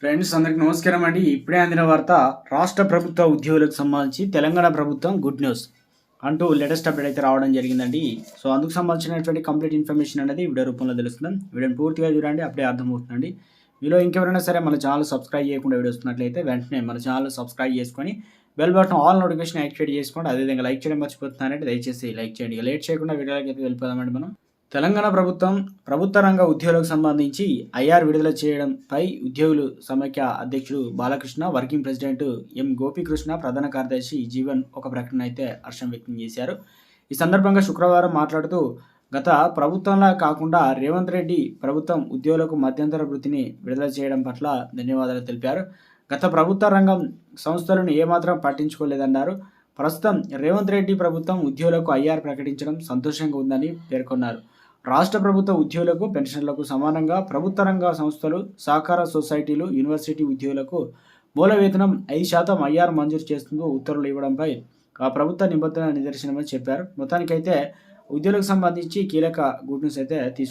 Friends అందరికి నమస్కారం అండి. ఇప్పుడే అందిన వార్త, రాష్ట్ర ప్రభుత్వ ఉద్యోగులకు సంబంధించి తెలంగాణ ప్రభుత్వం గుడ్ న్యూస్ అంటూ లేటెస్ట్ అప్డేట్ అయితే రావడం జరిగిందండి. సో అందుకు సంబంధించినటువంటి కంప్లీట్ ఇన్ఫర్మేషన్ అనేది వీడియో రూపంలో తెలుస్తుంది. వీడియోని పూర్తిగా చూడండి, అప్పుడే అర్థమవుతుందండి. మీలో ఇంకెవరైనా సరే మన ఛానల్ సబ్స్క్రైబ్ చేయకుండా వీడియో వస్తున్నట్లయితే వెంటనే మన ఛానల్ సబ్స్క్రైబ్ చేసుకొని bell button all notification activate చేసుకోండి. అదేవిధంగా లైక్ చేయడం మర్చిపోతున్నారంటే దయచేసి లైక్ చేయండి. ఇక లేట్ చేయకుండా వీడియోలోకి అయితే వెళ్ళిపోదామండి మనం. తెలంగాణ ప్రభుత్వం ప్రభుత్వ రంగ ఉద్యోగులకు సంబంధించి ఐఆర్ విడుదల చేయడంపై ఉద్యోగులు సమైక్య అధ్యక్షుడు Balakrishna, working president M Gopikrishna, ప్రధాన కార్యదర్శి జీవన్ ఒక ప్రకటన అయితే హర్షం వ్యక్తం చేశారు. ఈ సందర్భంగా శుక్రవారం మాట్లాడుతూ, గత ప్రభుత్వంలా కాకుండా రేవంత్ రెడ్డి ప్రభుత్వం ఉద్యోగులకు మధ్యంతర వృత్తిని విడుదల చేయడం పట్ల ధన్యవాదాలు తెలిపారు. గత ప్రభుత్వ రంగం సంస్థలను ఏమాత్రం పట్టించుకోలేదన్నారు. ప్రస్తుతం రేవంత్ రెడ్డి ప్రభుత్వం ఉద్యోగులకు ఐఆర్ ప్రకటించడం సంతోషంగా ఉందని పేర్కొన్నారు. రాష్ట్ర ప్రభుత్వ ఉద్యోగులకు, పెన్షన్లకు సమానంగా ప్రభుత్వ రంగ సంస్థలు, సహకార సొసైటీలు, యూనివర్సిటీ ఉద్యోగులకు మూల వేతనం 5% ఐఆర్ మంజూరు చేస్తూ ఉత్తర్వులు ఇవ్వడంపై ఆ ప్రభుత్వ నిబంధన నిదర్శనమని చెప్పారు. మొత్తానికైతే ఉద్యోగులకు సంబంధించి కీలక గుడ్ న్యూస్ అయితే తీసుకొచ్చారు.